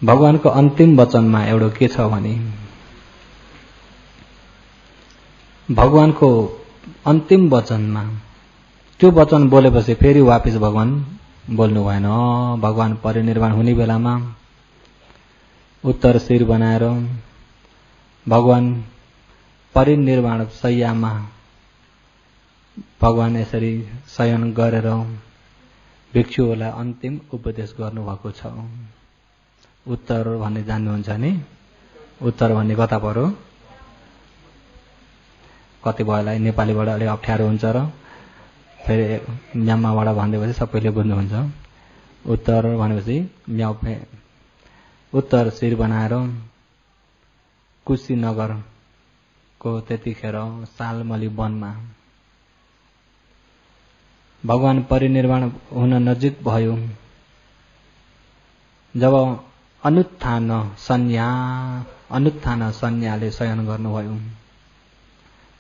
भगवानको अन्तिम वचनमा एउटा के छ भने भगवानको अन्तिम वचनमा त्यो वचन बोलेपछि फेरि वापस भगवान बोल्नु भएन। भगवान परिनिर्वाण हुने बेलामा उत्तर शिर बनाएर भगवान परिनिर्वाण शय्यामा भगवान यसरी शयन गरेर भिक्षुहरूलाई अन्तिम उपदेश गर्नुभएको छ। उत्तर भन्ने जान्नुहुन्छ नि? उत्तर भन्ने कता पर्यो? कतिपयलाई नेपालीबाट अलि अप्ठ्यारो हुन्छ र फेरि म्यामाबाट भन्दैपछि सबैले बुझ्नुहुन्छ। उत्तर भनेपछि म्याउफे उत्तर शिर बनाएर कुशीनगरको त्यतिखेर सालमली वनमा भगवान परिनिर्वाण हुन नजिक भयो। जब अनुत्थान संज्ञाले शयन गर्नुभयो।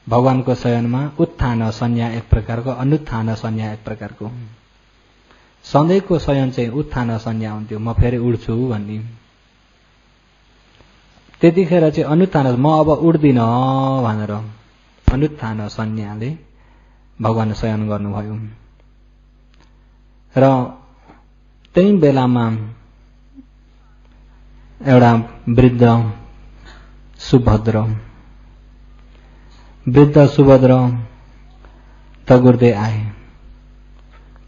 भगवानको शयनमा उत्थान संज्ञा एक प्रकारको, अनुत्थान संज्ञा एक प्रकारको। सधैँको शयन चाहिँ उत्थान संज्ञा हुन्थ्यो, म फेरि उड्छु भन्ने। त्यतिखेर चाहिँ अनुत्थान, म अब उड्दिन भनेर अनुत्थान संज्ञाले भगवान शयन गर्नुभयो। र त्यही बेलामा एउटा वृद्ध सुभद्र दगुर्दै आए।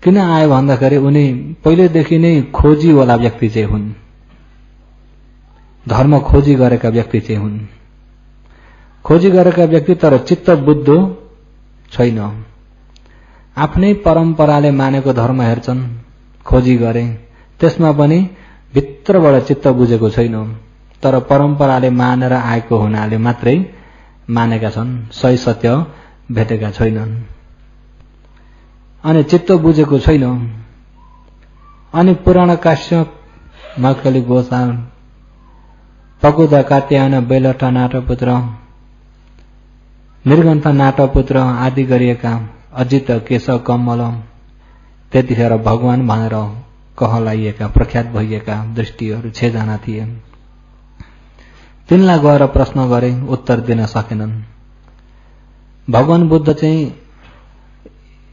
किन आए भन्दाखेरि उनी पहिलेदेखि नै खोजीवाला व्यक्ति चाहिँ हुन्, धर्म खोजी गरेका व्यक्ति चाहिँ हुन्। खोजी गरेका व्यक्ति तर चित्त बुद्धो छैन। आफ्नै परम्पराले मानेको धर्म हेर्छन्, खोजी गरे, त्यसमा पनि भित्रबाट चित्त बुझेको छैन। तर परम्पराले मानेर आएको हुनाले मात्रै मानेका छन्, सही सत्य भेटेका छैनन्। अनि चित्त बुझेको छैन। अनि पुराण काश्य मक्कली गोसाल पकुदा कात्यायन बेलट नाटपुत्र निर्गन्थ नाटपुत्र आदि गरिएका अजित केशव कमल त्यतिखेर भगवान भनेर कहलाइएका प्रख्यात भइएका दृष्टिहरू 6 जना थिए। तिनलाई गएर प्रश्न गरे, उत्तर दिन सकेनन्। भगवान बुद्ध चाहिँ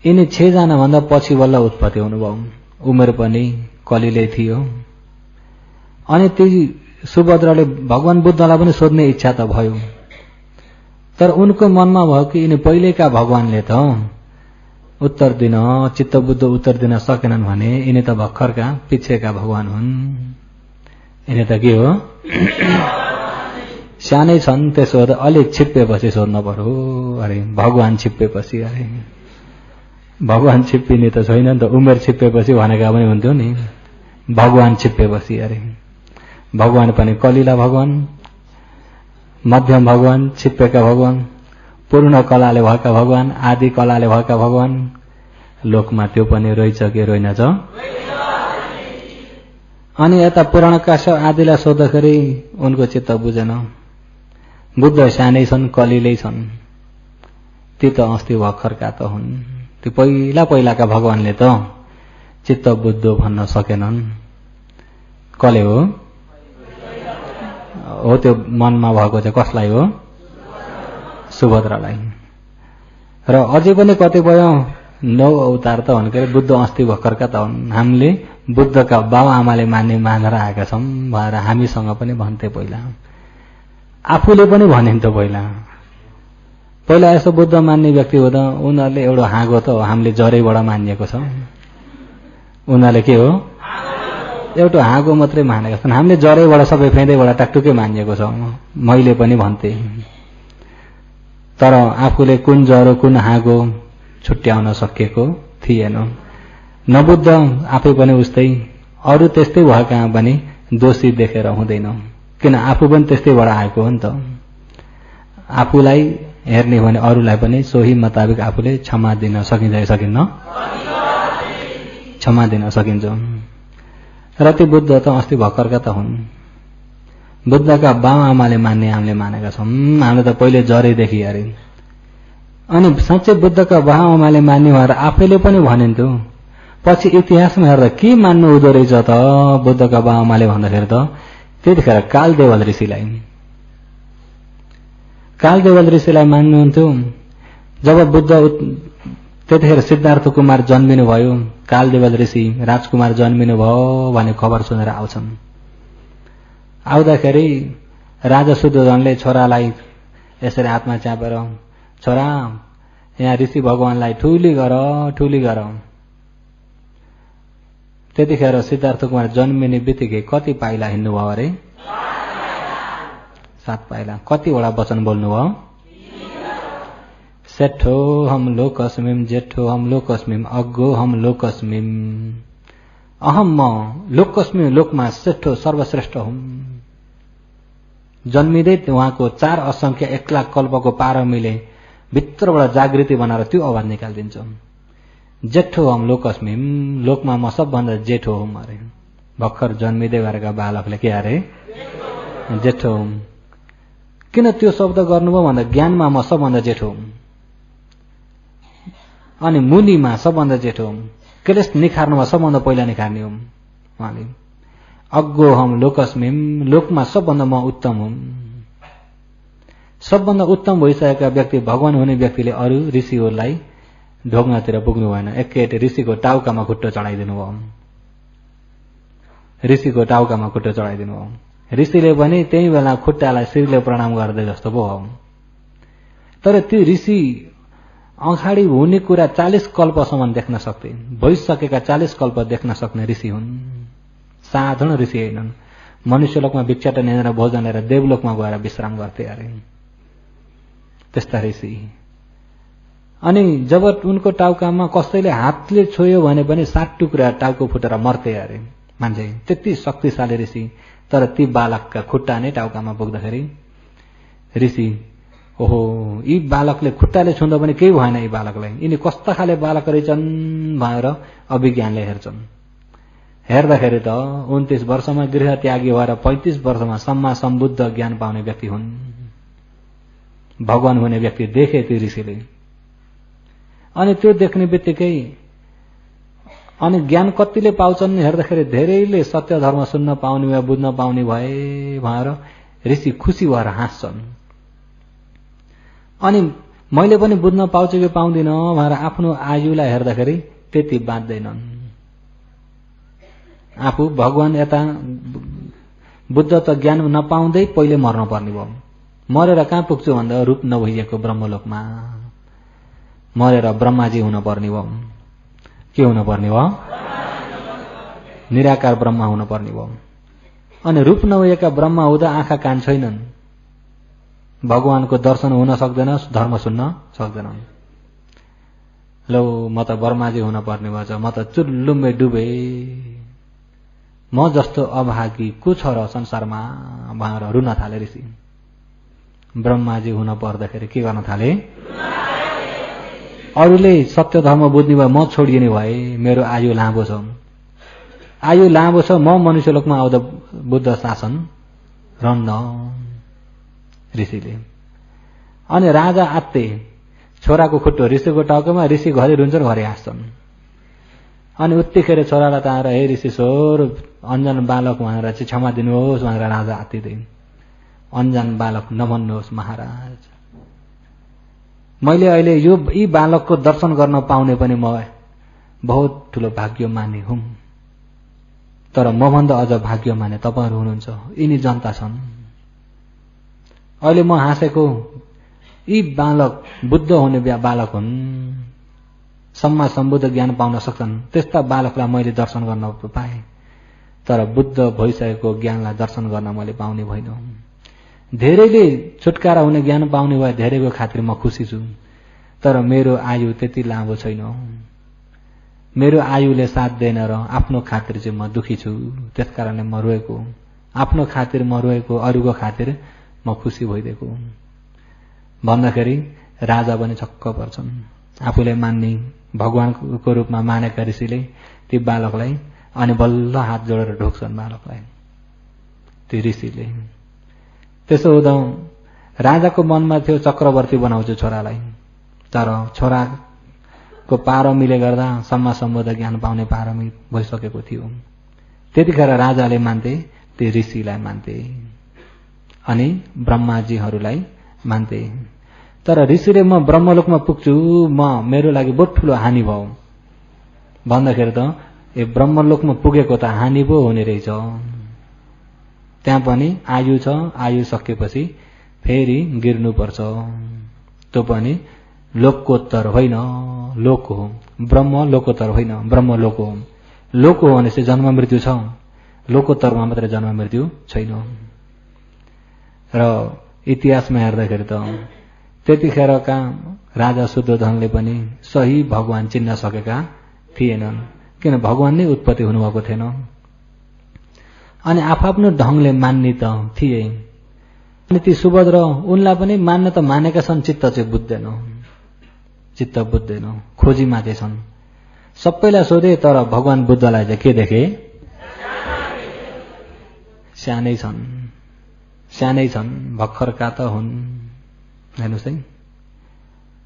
यिनी 6 जना भन्दा पछि बल्ल उत्पत्ति हुनुभयो। उमेर पनि कलिलै थियो। अनि ती सुभद्राले भगवान बुद्धलाई पनि सोध्ने इच्छा त भयो, तर उनको मनमा भयो कि यिनी पहिलेका भगवानले त उत्तर दिन, चित्त बुद्ध उत्तर दिन सकेनन् भने यिनी त भर्खरका पिछेका भगवान हुन्। यिनी त के हो, सानै छन्। त्यसो भए अलिक छिप्पेपछि सोध्न पर्यो अरे, भगवान छिप्पेपछि अरे। भगवान छिप्पिने त छैन नि त, उमेर छिप्पेपछि भनेका पनि हुन्थ्यो नि। भगवान छिप्पेपछि अरे। भगवान पनि कलिला भगवान, मध्यम भगवान, छिप्पेका भगवान, पूर्ण कलाले भएका भगवान, आदि कलाले भएका भगवान। लोकमा त्यो पनि रहेछ कि रहेनछ? अनि यता पुराण काश आदिलाई सोद्धाखेरि उनको चित्त बुझेन। बुद्ध सानै छन्, कलिलै छन्। ती त अस्ति भर्खरका त हुन्। ती पहिलाका भगवानले त चित्त बुद्ध भन्न सकेनन्। कसले हो? हो त्यो मनमा भएको चाहिँ कसलाई हो? सुभद्रालाई। र अझै पनि कतिपय 9 अवतार त हुन् के, बुद्ध अस्ति भर्खरका त हुन्। हामीले बुद्धका बाउ आमाले मानेर आएका छौँ भनेर हामीसँग पनि भन्थे। पहिला आफूले पनि भनिन्थ्यो। पहिला यसो बुद्ध मान्ने व्यक्ति हो त उनीहरूले एउटा हाँगो त हामीले जरैबाट मानिएको छ। उनीहरूले के हो, एउटा हाँगो मात्रै मानेका छन्। हामीले जरैबाट सबै फेदैबाट टाकटुकै मानिएको छ। मैले पनि भन्थे, तर आफूले कुन जरो कुन हाँगो छुट्याउन सकेको थिएन। नबुद्ध आफै पनि उस्तै, अरू त्यस्तै भएका पनि दोषी देखेर हुँदैन, किन आफू पनि त्यस्तैबाट आएको हो नि त। आफूलाई हेर्ने भने अरूलाई पनि सोही मुताबिक आफूले क्षमा दिन सकिन्छ कि सकिन्न? क्षमा दिन सकिन्छ। र ती बुद्ध त अस्ति भर्खरका त हुन्। बुद्धका बाउ आमाले मान्ने हामीले मानेका छौँ। हामीले त पहिले जरैदेखि अरे। अनि साँच्चै बुद्धका बाउ आमाले मान्ने भएर आफैले पनि भनिन्थ्यो। पछि इतिहासमा हेर्दा के मान्नु हुँदो रहेछ त बुद्धका बाउ आमाले भन्दाखेरि त त्यतिखेर कालदेवल ऋषिलाई मान्नुहुन्थ्यो। जब बुद्ध त्यतिखेर सिद्धार्थ कुमार जन्मिनु भयो, कालदेवल ऋषि राजकुमार जन्मिनु भयो भन्ने खबर सुनेर आउँछन्। आउँदाखेरि राजा शुद्धोधनले छोरालाई यसरी हातमा चापेर, छोरा यहाँ ऋषि भगवानलाई ठुली गर। त्यतिखेर सिद्धार्थ कुमार जन्मिने बित्तिकै कति पाइला हिँड्नुभयो अरे? 7 पाइला। कतिवटा वचन बोल्नुभयो? सेठो हम लोकस्मिम, जेठो हम लोकस्मिम, अग्गो हम लोकस्मिम, अहम म लोकस्मिम, लोकमा सेठो सर्वश्रेष्ठ हुँ। जन्मिँदै उहाँको 4 असंख्य 1 लाख कल्पको पारमीले भित्रबाट जागृति बनाएर त्यो आवाज निकालिदिन्छ। जेठो हम लोकस्मिम, लोकमा म सबभन्दा जेठो हुँ अरे। भर्खर जन्मिँदै गरेका बालकले के अरे? जेठो हुँ। किन त्यो शब्द गर्नुभयो भन्दा ज्ञानमा म सबभन्दा जेठो हुँ, अनि मुनिमा सबभन्दा जेठो हुँ, क्लेश निखार्नुमा सबभन्दा पहिला निखार्ने हुँ उहाँले। अग्गो हम लोकस्मिम, लोकमा सबभन्दा म उत्तम हुँ। सबभन्दा उत्तम भइसकेका व्यक्ति, भगवान हुने व्यक्तिले अरू ऋषिहरूलाई ढोग्नतिर पुग्नु भएन। एकैचोटि ऋषिको टाउकामा खुट्टो चढाइदिनु भयो। ऋषिले पनि त्यही बेला खुट्टालाई शिरले प्रणाम गर्दै जस्तो पो हो। तर त्यो ऋषि अगाडि हुने कुरा 40 कल्पसम्म देख्न सक्थे, भइसकेका 40 कल्प देख्न सक्ने ऋषि हुन्। साधारण ऋषि हैनन्। मनुष्यलोकमा भिक्षाटन हेरेर भोजन हेरेर देवलोकमा गएर विश्राम गर्थे अरे, त्यस्ता ऋषि। अनि जब उनको टाउकामा कसैले हातले छोयो भने पनि 7 टुक्रा टाउको फुटेर मर्थे अरे मान्छे, त्यति शक्तिशाली ऋषि। तर ती बालकका खुट्टा नै टाउकामा पुग्दाखेरि ऋषि, ओहो यी बालकले खुट्टाले छुँदा पनि केही भएन, यी बालकलाई, यिनी कस्ता खाले बालक रहेछन् भनेर अभिज्ञानले हेर्छन्। हेर्दाखेरि त 29 वर्षमा गृह त्यागी भएर 35 वर्षमा सम्मा सम्बुद्ध ज्ञान पाउने व्यक्ति हुन्। भगवान हुने व्यक्ति देखे त्यो ऋषिले। अनि त्यो देख्ने बित्तिकै अनि ज्ञान कतिले पाउँछन् हेर्दाखेरि धेरैले सत्य धर्म सुन्न पाउने वा बुझ्न पाउने भए भनेर ऋषि खुसी भएर हाँस्छन्। अनि मैले पनि बुझ्न पाउँछु कि पाउँदिन भनेर आफ्नो आयुलाई हेर्दाखेरि त्यति बाँच्दैनन्। आफू भगवान यता बुद्ध त ज्ञान नपाउँदै पहिले मर्न पर्ने भयो। मरेर कहाँ पुग्छु भन्दा रूप नभइएको ब्रह्मलोकमा मरेर ब्रह्माजी हुन पर्ने भयो। के हुन पर्ने भयो? निराकार ब्रह्मा हुन पर्ने भयो। अनि रूप नभएका ब्रह्मा हुँदा आँखा कान छैनन्, भगवानको दर्शन हुन सक्दैन, धर्म सुन्न सक्दैनन्। लो म त ब्रह्माजी हुन पर्ने भएछ, म त चुल्लुम्बै डुबे, म जस्तो अभागी को छ र संसारमा भनेर रुन थाले ऋषि। ब्रह्माजी हुन पर्दाखेरि के गर्न थाले? अरूले सत्य धर्म बुझ्ने भए म छोडिने भए, मेरो आयु लामो छ, म मनुष्यलोकमा आउँदा बुद्ध शासन रहन्न ऋषिले। अनि राजा आत्ते छोराको खुट्टो ऋषिको टाउकोमा, ऋषि घरि रुन्छन्, घरि हाँस्छन्। अनि उत्तिखेर छोरालाई ताएर हे ऋषि स्वर अन्जान बालक भनेर चाहिँ क्षमा दिनुहोस् भनेर राजा आत्तिदै, अन्जान बालक नभन्नुहोस् महाराज, मैले अहिले यी बालकको दर्शन गर्न पाउने पनि म बहुत ठुलो भाग्यमानी हुँ। तर मभन्दा अझ भाग्यमानी तपाईहरु हुनुहुन्छ, यिनी जनता छन्। अहिले म हाँसेको यी बालक बुद्ध हुने बालक हुन्, सम्मा सम्बुद्ध ज्ञान पाउन सक्छन्। त्यस्ता बालकलाई मैले दर्शन गर्न पाएँ, तर बुद्ध भइसकेको ज्ञानलाई दर्शन गर्न मैले पाउने भइन। धेरैले छुटकारा हुने ज्ञान पाउने भए धेरैको खातिर म खुसी छु, तर मेरो आयु त्यति लामो छैन, मेरो आयुले साथ दिएन र आफ्नो खातिर चाहिँ म दुखी छु। त्यसकारणले म रोएको, आफ्नो खातिर म रोएको, अरूको खातिर म खुसी भइदिएको भन्दाखेरि राजा पनि छक्क पर्छन्। आफूले मान्ने भगवानको रूपमा मानेका ऋषिले ती बालकलाई अनि बल्ल हात जोडेर ढोक्छन् बालकलाई ती ऋषिले। त्यसो हुँदा राजाको मनमा थियो चक्रवर्ती बनाउँछु छोरालाई, तर छोराको पारमीले गर्दा सम्मा सम्बुद्ध ज्ञान पाउने पारमी भइसकेको थियो। त्यतिखेर राजाले मान्थे ती ऋषिलाई मान्थे अनि ब्रह्माजीहरूलाई मान्थे। तर ऋषिले म ब्रह्मलोकमा पुग्छु, म मेरो लागि बहुत ठुलो हानि भयो भन्दाखेरि त ए ब्रह्मलोकमा पुगेको त हानि पो हुने रहेछ। त्यहाँ पनि आयु छ, आयु सकेपछि फेरि गिर्नुपर्छ। त्यो पनि लोकोत्तर होइन, लोक हो। ब्रह्म लोकोत्तर होइन, ब्रह्म लोक हो। लोक हो भनेपछि जन्म मृत्यु छ, लोकोत्तरमा मात्रै जन्म मृत्यु छैन। र इतिहासमा हेर्दाखेरि त त्यतिखेरका राजा शुद्धोधनले पनि सही भगवान चिन्न सकेका थिएनन्, किन भगवान नै उत्पत्ति हुनुभएको थिएन। अनि आफ्नो ढंगले मान्ने त थिए। अनि ती सुभद्रा उनलाई पनि मान्न त मानेका छन्, चित्त चाहिँ बुझ्दैन, चित्त बुझ्दैन, खोजीमा चाहिँ छन्। सबैलाई सोधे तर भगवान बुद्धलाई चाहिँ के देखे? सानै छन्, सानै छन्, भर्खरका त हुन्। हेर्नुहोस् है।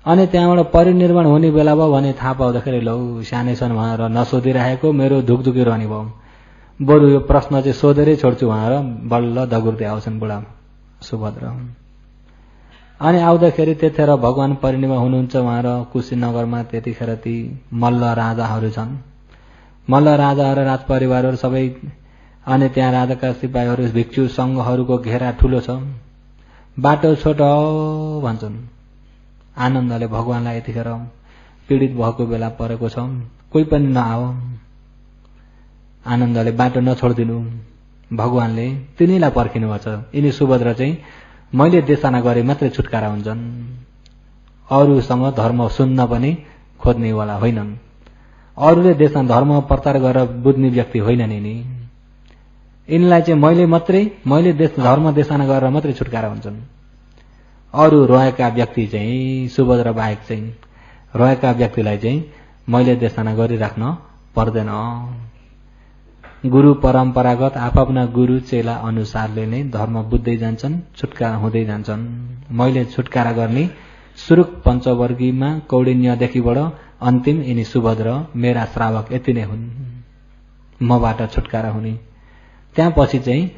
अनि त्यहाँबाट परिनिर्वाण हुने बेला भयो भने थाहा पाउँदाखेरि लौ सानै छन् भनेर नसोधिरहेको मेरो धुकधुकी रहने भयो। बरु यो प्रश्न चाहिँ सोधेरै छोड्छु भनेर बल्ल दगुर्दै आउँछन् बुढा सुभद्रा। अनि आउँदाखेरि त्यतिखेर भगवान परिनिर्वाण हुनुहुन्छ भनेर कुशीनगरमा त्यतिखेर ती मल्ल राजाहरू छन्। मल्ल राजाहरू, राजपरिवारहरू सबै, अनि त्यहाँ राजाका सिपाहीहरू, भिक्षु सङ्घहरूको घेरा ठुलो छ। बाटो छोटो भन्छन्। आनन्दले भगवानलाई यतिखेर पीडित भएको बेला परेको छ, कोही पनि नआओ, आनन्दले बाटो नछोडिदिनु। भगवानले तिनीलाई पर्खिनु भएको छ। यिनी सुभद्रा चाहिँ मैले देशना गरे मात्रै छुटकारा हुन्छन्, अरूसँग धर्म सुन्न पनि खोज्नेवाला होइनन्। अरूले देशना धर्म प्रचार गरेर बुझ्ने व्यक्ति होइनन् यिनी। यिनलाई चाहिँ मैले धर्म देशना गरेर मात्रै छुटकारा हुन्छन्। अरू रहेका व्यक्ति चाहिँ सुभद्रा बाहेक चाहिँ रहेका व्यक्तिलाई चाहिँ मैले देशना गरिराख्न पर्दैन। गुरु परम्परागत आफ्ना गुरु चेला अनुसारले नै धर्म बुझ्दै जान्छन्, छुटकारा हुँदै जान्छन्। मैले छुटकारा गर्ने सुरुक पञ्चवर्गीमा कौडिन्यदेखिबाट अन्तिम यिनी सुभद्रा मेरा श्रावक यति नै हुन्, मबाट छुटकारा हुने। त्यसपछि चाहिँ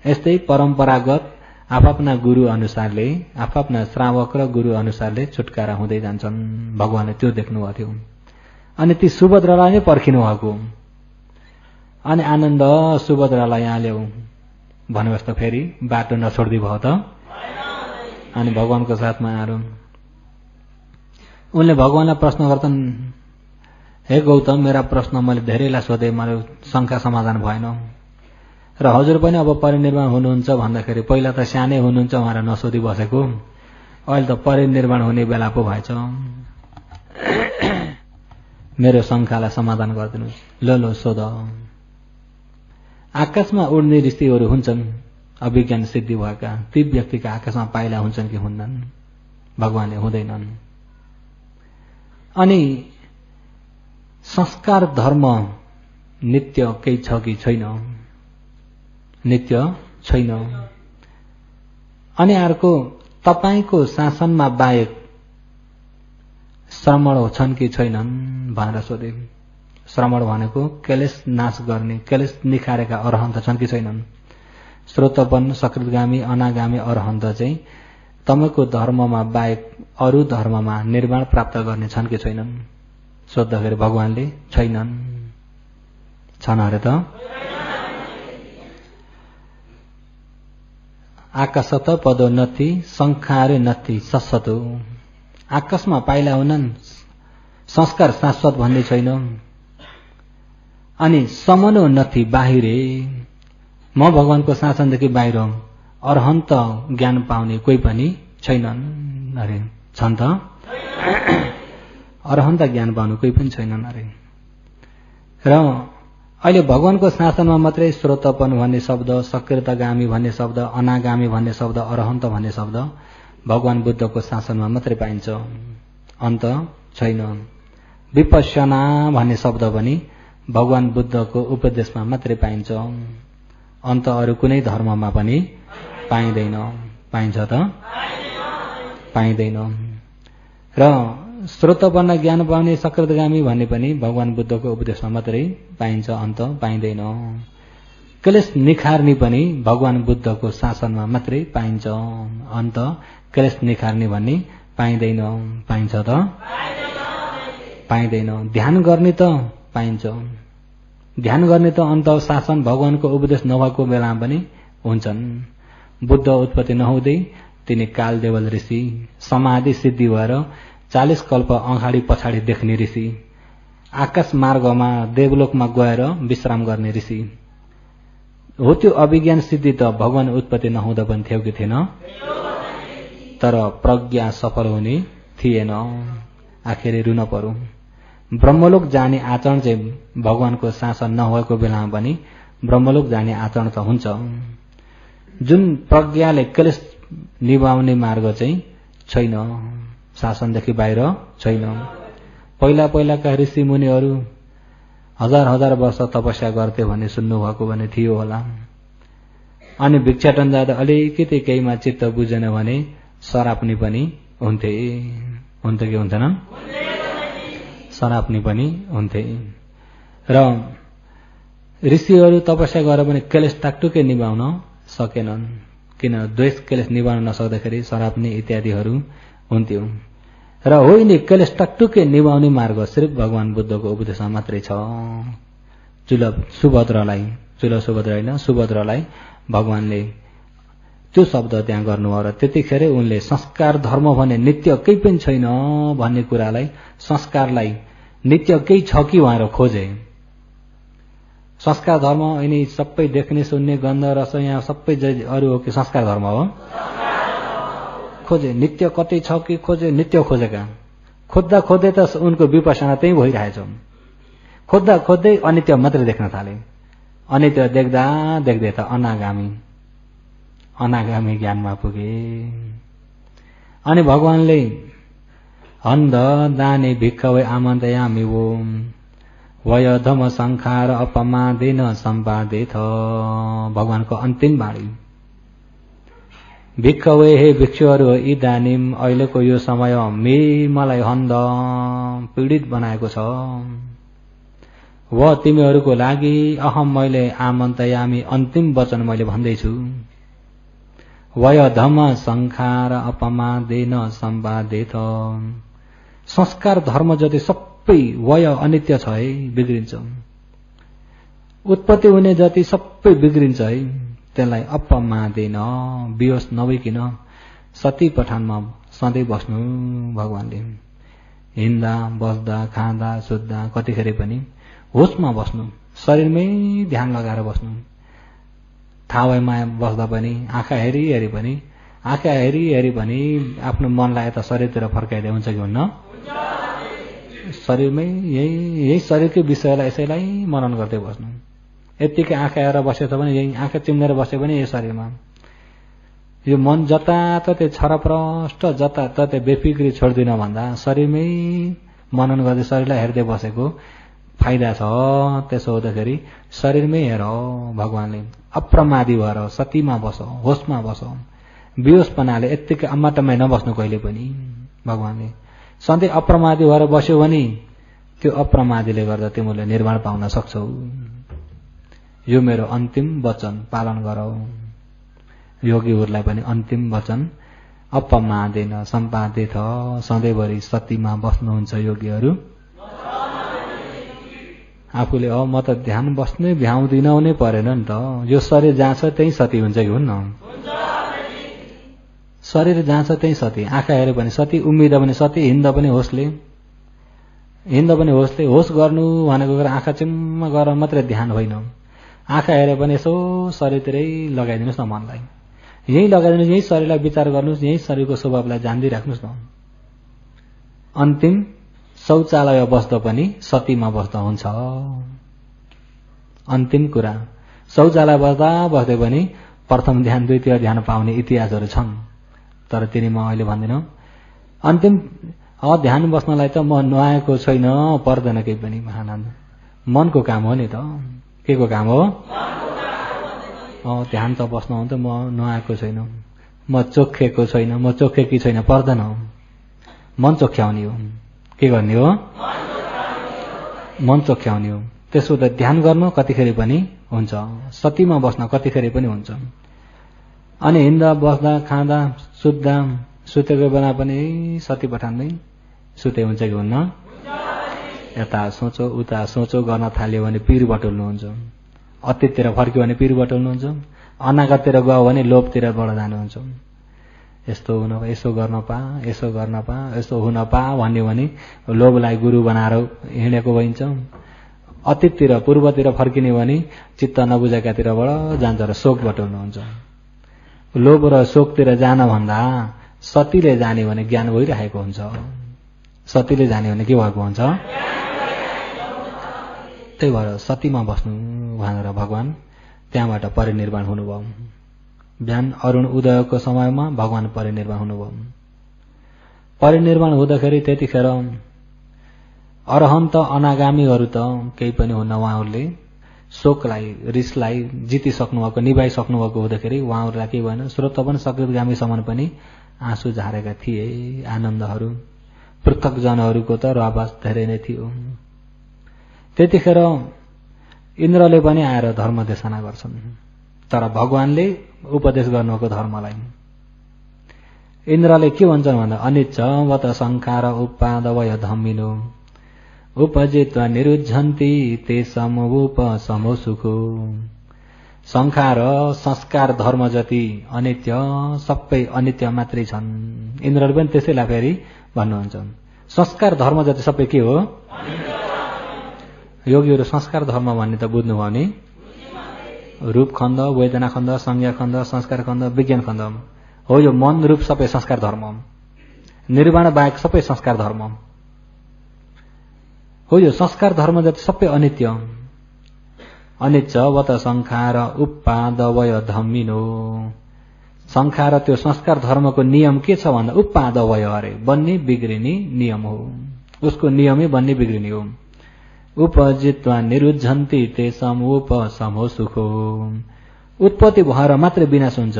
यस्तै परम्परागत आफ्ना गुरु अनुसारले, आफ्ना श्रावक र गुरु अनुसारले छुटकारा हुँदै जान्छन्। भगवानले त्यो देख्नुभएको थियो। अनि ती सुभद्रालाई नै पर्खिनु भएको। अनि आनन्द सुभद्रालाई यहाँ ल्याऊ भनेपछि त फेरि बाटो नछोड्दी भयो त। अनि भगवानको साथमा आएर उनले भगवानलाई प्रश्न गर्छन्, हे गौतम, मेरा प्रश्न मैले धेरैलाई सोधेँ, मेरो शङ्का समाधान भएन। र हजुर पनि अब परिनिर्वाण हुनुहुन्छ भन्दाखेरि पहिला त सानै हुनुहुन्छ भनेर नसोधी बसेको, अहिले त परिनिर्वाण हुने बेला पो भएछ। मेरो शङ्कालाई समाधान गरिदिनुहोस्। ल सोध। आकाशमा उड्ने ऋषिहरू हुन्छन्, अभिज्ञान सिद्धि भएका, ती व्यक्तिका आकाशमा पाइला हुन्छन् कि हुन्नन्? भगवानले हुँदैनन्। अनि संस्कार धर्म नित्य केही छ कि छैन? नित्य छैन। अनि अर्को, तपाईको शासनमा बाहेक श्रमण छन् कि छैनन् भनेर सोधे। श्रमण भनेको क्लेश नाश गर्ने, क्लेश निखारेका अरहन्त छन् कि छैनन्? श्रोतपन, सकृतगामी, अनागामी अरहन्त चाहिँ तपाईको धर्ममा बाहेक अरू धर्ममा निर्वाण प्राप्त गर्ने छन् कि छैनन्? सोद्धाखेरि भगवानले छैनन्। छन् अरे त। आकाशत पदोन्नति संखारे नति सत्सतो। आकाशमा पाइला हुनन्, संस्कार शाश्वत भन्ने छैन। अनि समनोन्नति बाहिरे, म भगवानको शासनदेखि बाहिर अरहन्त ज्ञान पाउने कोही पनि छैनन् अरे। छन् त? अरहन्त ज्ञान पाउने कोही पनि छैनन् अरे। र अहिले भगवानको शासनमा मात्रै श्रोतपन भन्ने शब्द, सकृतगामी भन्ने शब्द, अनागामी भन्ने शब्द, अरहन्त भन्ने शब्द भगवान बुद्धको शासनमा मात्रै पाइन्छ, अन्त छैन। विपश्यना भन्ने शब्द पनि भगवान बुद्धको उपदेशमा मात्रै पाइन्छ, अन्त अरू कुनै धर्ममा पनि पाइँदैन। पाइन्छ त? पाइँदैन। र श्रोतपन्न ज्ञान पाउने सकृतगामी भन्ने पनि भगवान बुद्धको उपदेशमा मात्रै पाइन्छ, अन्त पाइँदैन। क्लेश निखार्नी पनि भगवान बुद्धको शासनमा मात्रै पाइन्छ। अन्त क्लेश निखार्नी भन्ने पाइँदैन, पाइन्छ त पाइँदैन। ध्यान गर्ने त पाइन्छ, ध्यान गर्ने त अन्त शासन भगवानको उपदेश नभएको बेलामा पनि हुन्छन्। बुद्ध उत्पत्ति नहुँदै तिनी कालदेवल ऋषि, समाधि सिद्धि भएर 40 कल्प अगाडि पछाडि देख्ने ऋषि, आकाश मार्गमा देवलोकमा गएर विश्राम गर्ने ऋषि हो। त्यो अभिज्ञान सिद्धि त भगवान उत्पत्ति नहुँदा पनि थियो कि थिएन? तर प्रज्ञा सफल हुने थिएन, आखिर रुन पर्यो। ब्रह्मलोक जाने आचरण चाहिँ भगवानको शासन नभएको बेलामा पनि ब्रह्मलोक जाने आचरण त हुन्छ। जुन प्रज्ञाले क्लेश निभाउने मार्ग चाहिँ छैन, शासनदेखि बाहिर छैन। पहिला पहिलाका ऋषि मुनिहरू हजार हजार वर्ष तपस्या गर्थे भन्ने सुन्नुभएको भने थियो होला। अनि भिक्षाटन जाँदा अलिकति केहीमा चित्त बुझेन भने सराप्नी पनि हुन्थे, हुन्थे कि हुन्थेनन्? सराप्नी पनि हुन्थे। र ऋषिहरू तपस्या गरेर पनि क्लेश टाकटुकै निभाउन सकेनन्, किन द्वेष क्लेश निभाउन नसक्दाखेरि सराप्नी इत्यादिहरू हुन्थ्यो। र होइन, क्लेश टाकटुकै निभाउने मार्ग सिर्फ भगवान बुद्धको उपदेशमा मात्रै छ। सुभद्रालाई होइन, सुभद्रालाई भगवानले त्यो शब्द त्यहाँ गर्नुभयो र त्यतिखेर उनले संस्कार धर्म भने नित्य केही पनि छैन भन्ने कुरालाई, संस्कारलाई नित्य केही छ कि भनेर खोजे। संस्कार धर्म यिनी सबै देख्ने सुन्ने गन्ध रस यहाँ सबै अरू हो कि संस्कार धर्म हो? खोजे नित्य कतै छ कि खोजे, नित्य खोजेका। खोज्दा खोज्दै त उनको विपसना त्यही भइरहेछ। खोज्दा खोज्दै अनित्य मात्रै देख्न थाले। अनित्य देख्दा देख्दै त अनागामी ज्ञानमा पुगे। अनि भगवानले अन्ध दाने भिक्खवे आमन्तयामि वो वयधम संखार अपमादेन सम्पादेथ। भगवानको अन्तिम बाणी। भिक्खवे हे भिक्षुहरू, इदानीम अहिलेको यो समय मलाई हन्द पीडित बनाएको छ। व तिमीहरूको लागि अहम मैले आमन्तयामी अन्तिम वचन मैले भन्दैछु। वयधम संखार अपमादेन सम्पादेथ। संस्कार धर्म जति सबै वय अनित्य छ है, बिग्रिन्छ। उत्पत्ति हुने जति सबै बिग्रिन्छ है, त्यसलाई अपमादेन बिहोस नभइकन सती पठानमा सधैँ बस्नु। भगवानले हिँड्दा बस्दा खाँदा सुत्दा कतिखेर पनि होसमा बस्नु, शरीरमै ध्यान लगाएर बस्नु। ठाउँमा बस्दा पनि आँखा हेरी हेरी पनि आफ्नो मनलाई यता शरीरतिर फर्काइदिए हुन्छ कि हुन्न? शरीरमै यही शरीरकै विषयलाई यसैलाई मनन गर्दै बस्नु। यत्तिकै आँखा हेरेर बसेछ भने यही आँखा चिम्लेर बसे पनि यही शरीरमा यो मन जताततै छरप्रष्ट जताततै बेफिक्री छोड्दिन भन्दा शरीरमै मनन गर्दै शरीरलाई हेर्दै बसेको फाइदा छ। त्यसो हुँदाखेरि शरीरमै हेर। भगवानले अप्रमादी भएर सतीमा बस, होसमा बस। बेहोसपनाले यत्तिकै अम्माटम्मै नबस्नु कहिले पनि। भगवानले सधैँ अप्रमादी भएर बस्यो भने त्यो अप्रमादीले गर्दा तिमीले निर्वाण पाउन सक्छौ। यो मेरो अन्तिम वचन पालन गरौ। योगीहरूलाई पनि अन्तिम वचन अपमादेन सम्पादित। सधैँभरि सतीमा बस्नुहुन्छ योगीहरू। आफूले म त ध्यान बस्नै भ्याउँदिन नै परेन नि त। यो शरीर जहाँ छ त्यही सती हुन्छ कि हुन्न? शरीर जहाँ छ त्यही सती। आँखा हेऱ्यो भने सती, उम्मिँदा पनि सती, हिँड्दा पनि होसले। होस गर्नु भनेको आँखा चिम्म गरेर मात्रै ध्यान होइन। आँखा हेऱ्यो भने यसो शरीरतिरै लगाइदिनुहोस् न मनलाई। यही लगाइदिनुहोस्, यही शरीरलाई विचार गर्नुहोस्, यही शरीरको स्वभावलाई जान्दै राख्नुहोस् न। अन्तिम शौचालय बस्दा पनि सतीमा बस्दा हुन्छ। अन्तिम कुरा शौचालय बस्दै पनि प्रथम ध्यान द्वितीय ध्यान पाउने इतिहासहरू छन्। तर तिनीमा अहिले भन्दिनँ। अन्तिम ध्यान बस्नलाई त म नुहाएको छैन, पर्दैन केही पनि। महानन्द मनको काम हो नि त। के को काम हो? ध्यान त बस्न हो त म नुहाएको छैन, म चोखेको छैन, म चोखेकी छैन, पर्दैन। मन चोख्याउने हो। के गर्ने हो? मन चोख्याउने हो। त्यसो त ध्यान गर्नु कतिखेर पनि हुन्छ, सतीमा बस्न कतिखेर पनि हुन्छ। अनि हिँड्दा बस्दा खाँदा सुत्दा सुतेको बेला पनि सती पठान्दै सुते हुन्छ कि हुन्न? यता सोचो उता सोचो गर्न थाल्यो भने पिर बटुल्नुहुन्छ, अतीततिर फर्क्यो भने पिर बटुल्नुहुन्छ, अनागततिर गयो भने लोभतिरबाट जानुहुन्छ। यस्तो हुन पा, यसो गर्न पा, यसो गर्न पा, यसो हुन पा भन्यो भने लोभलाई गुरु बनाएर हिँडेको भइन्छ। अतीततिर पूर्वतिर फर्किने भने चित्त नबुझेकातिरबाट जान्छ र शोक बटुल्नुहुन्छ। लोभ र शोकतिर जान भन्दा सतीले जाने भने ज्ञान भइरहेको हुन्छ। सतीले जाने भने के भएको हुन्छ? त्यही भएर सतीमा बस्नु भनेर भगवान त्यहाँबाट परिनिर्वाण हुनुभयो। बिहान अरुण उदयको समयमा भगवान परिनिर्वाण हुनुभयो। परिनिर्वाण हुँदाखेरि त्यतिखेर अरहन्त अनागामीहरू त केही पनि हुन्न। उहाँहरूले शोकलाई रिसलाई जितिसक्नुभएको, निभाइसक्नुभएको हुँदाखेरि उहाँहरूलाई के भएन, श्रोतपन सकृतगामीसम्म पनि आँसु झारेका थिए आनन्दहरू। पृथकजनहरूको त रवाज धेरै नै थियो। त्यतिखेर इन्द्रले पनि आएर धर्म देशना गर्छन्, तर भगवानले उपदेश गर्नुभएको धर्मलाई। इन्द्रले के भन्छन् भन्दा अनिच्छवत संकार उपादवय धम्मिनो उपजित्वा निरुद्धन्ति ते समूप समो सुखो। संखार संस्कार धर्म जति अनित्य सबै अनित्य मात्रै छन्। इन्द्रले पनि त्यसैलाई फेरि भन्नुहुन्छ, संस्कार धर्म जति सबै के हो? योगीहरू संस्कार धर्म भन्ने त बुझ्नुभयो नि? रूप खण्ड, वेदना खण्ड, संज्ञा खण्ड, संस्कार खण्ड, विज्ञान खण्ड हो। यो मन रूप सबै संस्कार धर्म, निर्वाण बाहेक सबै संस्कार धर्म हो। यो संस्कार धर्म जति सबै अनित्य। अनिच्छवत संखार उपादवय धम्मिनो। संखार त्यो संस्कार धर्मको नियम के छ भन्दा उपादवय अरे बन्ने बिग्रिने नियम हो। उसको नियमै बन्ने बिग्रिने हो। उपजित्वा निरुद्धन्ति तेषाम् उपशमो सुखो। उत्पत्ति भएर मात्रै विनाश हुन्छ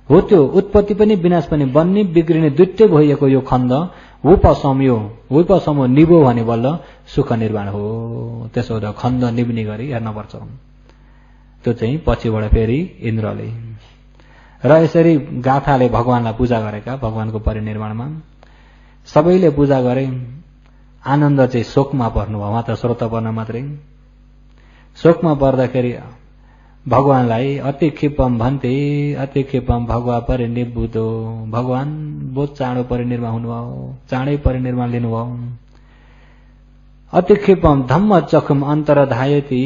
हो। त्यो उत्पत्ति पनि विनाश पनि बन्ने बिग्रिने दुइटै भइएको यो खण्ड उपशमो निभो भने बल्ल सुख निर्माण हो। त्यसो हुँदा खण्ड निभ्ने गरी हेर्नुपर्छ। त्यो चाहिँ पछिबाट फेरि इन्द्रले र यसरी गाथाले भगवानलाई पूजा गरेका। भगवानको परिनिर्वाणमा सबैले पूजा गरे। आनन्द चाहिँ शोकमा पर्नुभयो। उहाँ त श्रोत पर्न मात्रै। शोकमा पर्दाखेरि भगवानलाई अति क्षिपम भन्थे अति क्षिपम भगवा परिनिर्बुद्धो। भगवान बहुत चाँडो परिनिर्वाण हुनुभयो, चाँडै परिनिर्वाण लिनुभयो। अति क्षिपम धम्म चखुम अन्तर्धायति।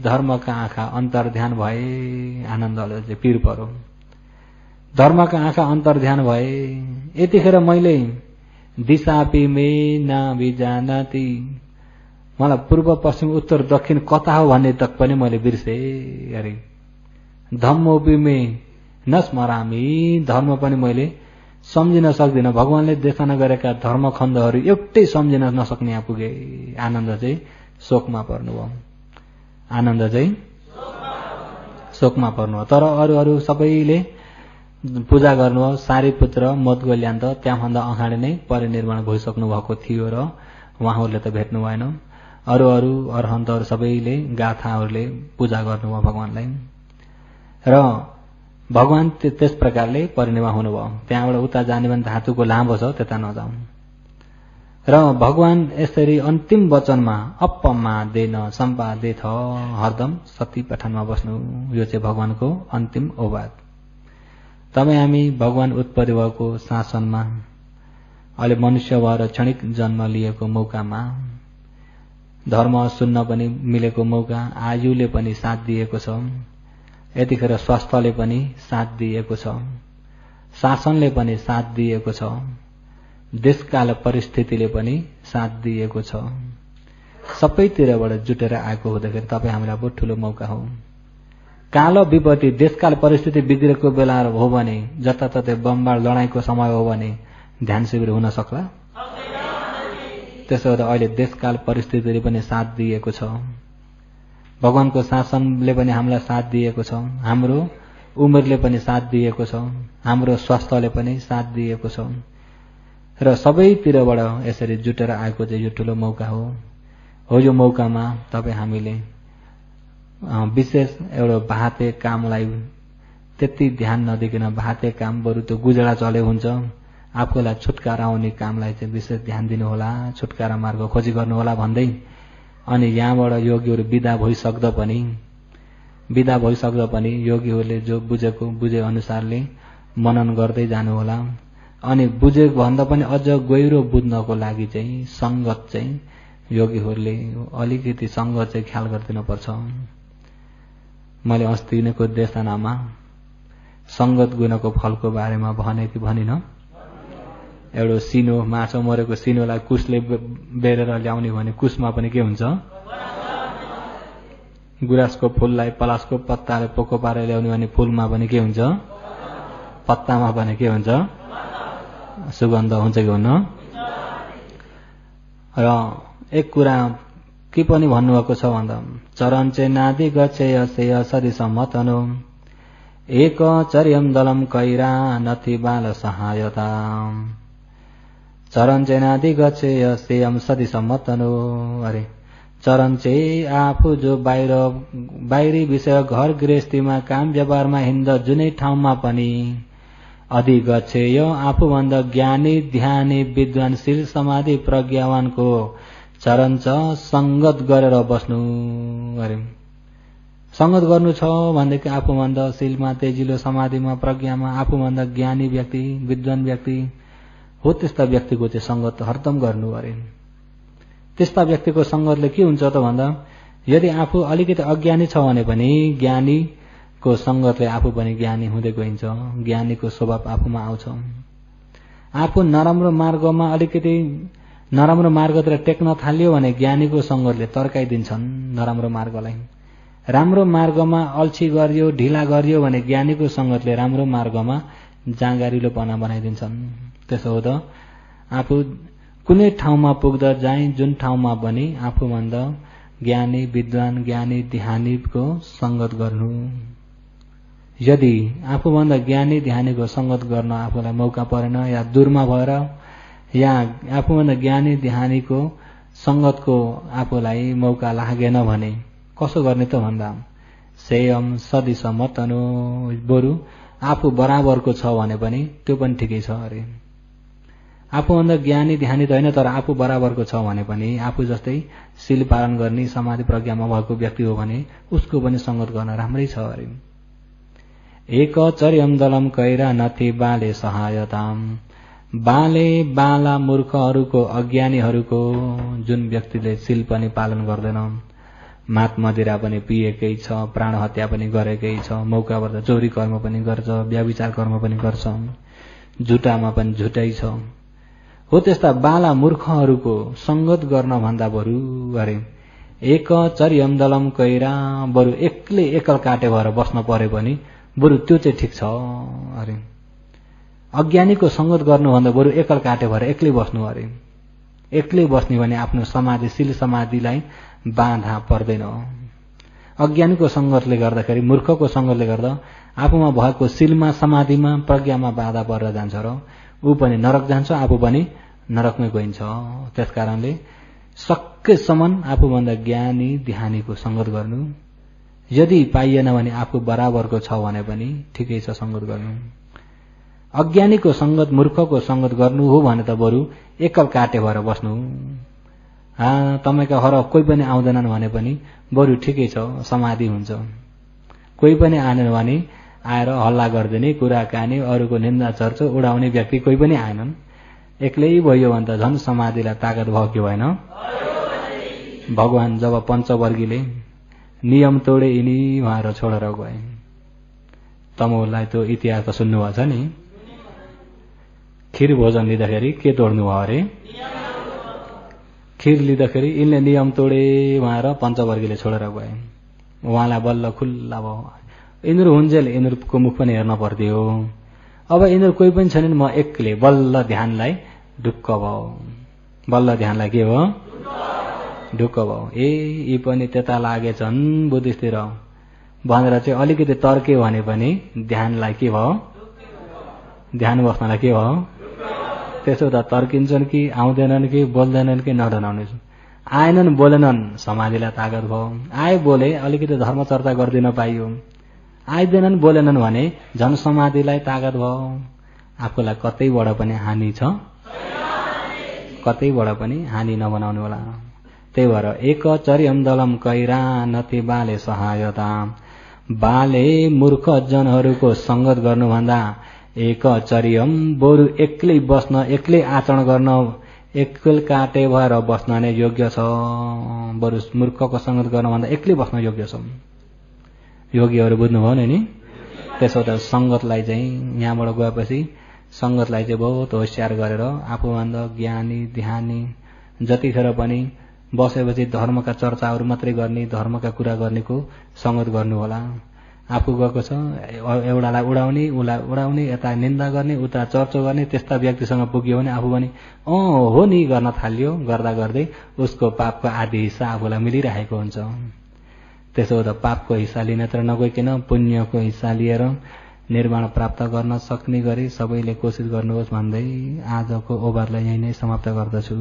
धर्मका आँखा अन्तर ध्यान भए। आनन्दले चाहिँ पीर पर्यो। धर्मका आँखा अन्तर ध्यान भए। यतिखेर मैले दिशापि मे नाभिजानाति। मलाई पूर्व पश्चिम उत्तर दक्षिण कता हो भन्ने तक पनि मैले बिर्से अरे। धम्मोपि मे न स्मरामि। धर्म पनि मैले सम्झिन सक्दिनँ। भगवानले देखाना गरेका धर्मखण्डहरू एउटै सम्झिन नसक्ने यहाँ पुगे। आनन्द चाहिँ शोकमा पर्नुभयो। आनन्द चाहिँ शोकमा पर्नुभयो। तर अरू सबैले पूजा गर्नुभयो। सारीपुत्र मोदगल्यान्त त्यहाँभन्दा अगाडि नै परिनिर्वाण भइसक्नु भएको थियो र उहाँहरूले त भेट्नु भएन। अरू अरहन्तहरू सबैले गाथाहरूले पूजा गर्नुभयो भगवानलाई र भगवान त्यस प्रकारले परिनिर्वाण हुनुभयो। त्यहाँबाट उता जाने भने धातुको लामो छ, त्यता नजाउँ। र भगवान यसरी अन्तिम वचनमा अपमा देन सम्पादित हरदम सती पठानमा बस्नु। यो चाहिँ भगवानको अन्तिम औवाद। तपाईँ हामी भगवान उत्पत्ति भएको शासनमा अहिले मनुष्य भएर क्षणिक जन्म लिएको मौकामा धर्म सुन्न पनि मिलेको मौका, आयुले पनि साथ दिएको छ। यतिखेर स्वास्थ्यले पनि साथ दिएको छ, शासनले पनि साथ दिएको छ, देशकाल परिस्थितिले पनि साथ दिएको छ। सबैतिरबाट जुटेर आएको हुँदाखेरि तपाईँ हामीलाई बहुत ठुलो मौका हो। कालो विपत्ति देशकाल परिस्थिति बिग्रेको बेला हो भने, जताततै बमबाड लडाईँको समय हो भने ध्यान शिविर हुन सक्ला? त्यसो हुँदा अहिले देशकाल परिस्थितिले पनि साथ दिएको छ। भगवानको शासनले पनि हामीलाई साथ दिएको छ। हाम्रो उमेरले पनि साथ दिएको छ। हाम्रो स्वास्थ्यले पनि साथ दिएको छ। र सबैतिरबाट यसरी जुटेर आएको चाहिँ यो ठुलो मौका हो। हो यो मौकामा तपाईँ हामीले विशेष एउटा बाहते कामलाई त्यति ध्यान नदिकन बाहते काम बरु त्यो गुजरा चले हुन्छ आफूलाई छुटकारा आउने कामलाई चाहिँ विशेष ध्यान दिनुहोला छुटकारा मार्ग खोजी गर्नुहोला भन्दै अनि यहाँबाट योगीहरू विदा भइसक्दा पनि योगीहरूले जो बुझे अनुसारले मनन गर्दै जानुहोला अनि बुझे भन्दा पनि अझ गहिरो बुझ्नको लागि चाहिँ संगत चाहिँ योगीहरूले अलिकति संगत चाहिँ ख्याल गरिदिनु पर्छ। मैले अस्ति नैको देशनामा संगत गुणको फलको बारेमा भने कि भनिन। एउटा सिनो माछा मरेको सिनोलाई कुसले बेरेर ल्याउने भने कुसमा पनि के हुन्छ गुराँसको फूललाई पलासको पत्ताले पोको पारेर ल्याउने भने फूलमा पनि के हुन्छ पत्तामा पनि के हुन्छ सुगन्ध हुन्छ कि हुन्न। र एक कुरा के पनि भन्नुभएको छ भन्दा चरण चेनादि गच्छेय सेय सदि सम्मतनो एक चर्यम दलम कैरा नथि बाल सहायता चरण चेनादि गच्छेय सेयम सदि सम्मतनो। अरे चरण चाहिँ आफू जो बाहिरी विषय घर गृहस्थीमा काम व्यवहारमा हिँड्दा जुनै ठाउँमा पनि अधि गच्छेय आफूभन्दा ज्ञानी ध्यानी विद्वानशील समाधि प्रज्ञावानको चरण छ संगत गरेर बस्नु। अरे संगत गर्नु छ भनेदेखि आफूभन्दा शीलमा तेजिलो समाधिमा प्रज्ञामा आफूभन्दा ज्ञानी व्यक्ति विद्वान व्यक्ति हो त्यस्ता व्यक्तिको चाहिँ संगत हरदम गर्नु। अरे त्यस्ता व्यक्तिको संगतले के हुन्छ त भन्दा यदि आफू अलिकति अज्ञानी छ भने पनि ज्ञानीको संगतले आफू पनि ज्ञानी हुँदै गइन्छ ज्ञानीको स्वभाव आफूमा आउँछ। आफू नराम्रो मार्गमा अलिकति नराम्रो मार्गतिर टेक्न थाल्यो भने ज्ञानीको संगतले तर्काइदिन्छन् नराम्रो मार्गलाई। राम्रो मार्गमा अल्छी गरियो ढिला गरियो भने ज्ञानीको संगतले राम्रो मार्गमा जाँगारिलोपना बनाइदिन्छन्। त्यसो हो त आफू कुनै ठाउँमा पुग्दा जाई जुन ठाउँमा पनि आफूभन्दा ज्ञानी विद्वान ज्ञानी ध्यानीको संगत गर्नु। यदि आफूभन्दा ज्ञानी ध्यानीको संगत गर्न आफूलाई मौका परेन या दूरमा भएर या आफूभन्दा ज्ञानी ध्यानीको संगतको आफूलाई मौका लागेन भने कसो गर्ने त भन्दा सेयम सदि सम्मतनो बरु आफू बराबरको छ भने पनि त्यो पनि ठिकै छ। अरे आफूभन्दा ज्ञानी ध्यानी त होइन तर आफू बराबरको छ भने पनि आफू जस्तै शील पालन गर्ने समाधि प्रज्ञामा भएको व्यक्ति हो भने उसको पनि संगत गर्न राम्रै छ। अरे एक चर्यम दलम कैरा नथि बाले सहायताम बाले बाला मूर्खहरूको अज्ञानीहरूको जुन व्यक्तिले शील पनि पालन गर्दैन मात मदिरा पनि पिएकै छ प्राण हत्या पनि गरेकै छ मौका पर्दा चोरी कर्म पनि गर्छ व्यभिचार कर्म पनि गर्छ झुटामा पनि झुटै छ हो त्यस्ता बाला मूर्खहरूको संगत गर्न भन्दा बरु अरे एक चर्यम दलम कैरा बरु एक्लै एकल काटे भएर बस्न परे पनि बरु त्यो चाहिँ ठिक छ। अरे अज्ञानीको संगत गर्नुभन्दा बरु एकल काटे भएर एक्लै बस्नु। अरे एक्लै बस्ने भने आफ्नो समाधिशील समाधिलाई बाधा पर्दैन। अज्ञानीको संगतले गर्दाखेरि मूर्खको संगतले गर्दा आफूमा भएको शीलमा समाधिमा प्रज्ञामा बाधा परेर जान्छ र ऊ पनि नरक जान्छ आफू पनि नरकमै गइन्छ। त्यसकारणले सकेसम्म आफूभन्दा ज्ञानी ध्यानीको संगत गर्नु। यदि पाइएन भने आफू बराबरको छ भने पनि ठिकै छ संगत गर्नु। अज्ञानीको संगत मूर्खको संगत गर्नु हो भने त बरु एकल काटे भएर बस्नु। तपाईका हर कोही पनि आउँदैनन् भने पनि बरु ठिकै छ समाधि हुन्छ। कोही पनि आएनन् भने आएर हल्ला गर्दिने कुराकानी अरूको निन्दा चर्चा उडाउने व्यक्ति कोही पनि आएनन् एक्लै भयो भने त झन् समाधिलाई ताकत भयो कि भएन। भगवान जब पञ्चवर्गीले नियम तोडे यिनी उहाँहरू छोडेर गए तमोलाई त्यो इतिहास त सुन्नुभएको छ नि खिर भोजन लिँदाखेरि के तोड्नु भयो अरे खिर लिँदाखेरि यिनले नियम तोडे उहाँहरू पञ्चवर्गीले छोडेर गए उहाँलाई बल्ल खुल्ला भयो। यिनीहरू हुन्जेल यिनीहरूको मुख पनि हेर्न पर्थ्यो। अब यिनीहरू कोही पनि छैनन् म एक्लै बल्ल ध्यानलाई ढुक्क भयो बल्ल ध्यानलाई के भयो ढुक्क भयो। यी पनि त्यता लागेछन् बुद्धिस्टतिर भनेर चाहिँ अलिकति तर्क्यो भने पनि ध्यानलाई के भयो ध्यान बस्नलाई के भयो त्यसो त तर्किन्छन् कि आउँदैनन् कि बोल्दैनन् कि नडनाउने आएनन् बोलेनन् समाधिलाई तागत भयो। आए बोले अलिकति धर्म चर्चा गरिदिन पाइयो, आइदिएनन् बोलेनन् भने झन् समाधिलाई तागत भयो। आफूलाई कतैबाट पनि हानि छ, कतैबाट पनि हानि नबनाउनु होला। त्यही भएर एक चर्यम दलम कैरा नति बाले सहायता, बाले मूर्ख जनहरूको संगत गर्नुभन्दा एक चर्यम बरु एक्लै बस्न, एक्लै आचरण गर्न, एक्लै काटे भएर बस्न नै योग्य छ। बरु मूर्खको संगत गर्नुभन्दा एक्लै बस्न योग्य छ। योगीहरू बुझ्नुभयो नि। त्यसो त संगतलाई चाहिँ यहाँबाट गएपछि संगतलाई चाहिँ बहुत होशियार गरेर आफूभन्दा ज्ञानी ध्यानी जतिखेर पनि बसेपछि धर्मका चर्चाहरू मात्रै गर्ने, धर्मका कुरा गर्नेको संगत गर्नु होला। आफू गएको छ एउटालाई उडाउने, उसलाई उडाउने, यता निन्दा गर्ने, उता चर्चो गर्ने, त्यस्ता व्यक्तिसँग पुग्यो भने आफू पनि हो नि गर्न थाल्यो। गर्दा गर्दै उसको पापको आधी हिस्सा आफूलाई मिलिरहेको हुन्छ। त्यसो त पापको हिस्सा लिनत्र नगइकन पुण्यको हिस्सा लिएर निर्माण प्राप्त गर्न सक्ने गरी सबैले कोसिस गर्नुहोस् भन्दै आजको ओभरलाई यही नै समाप्त गर्दछु।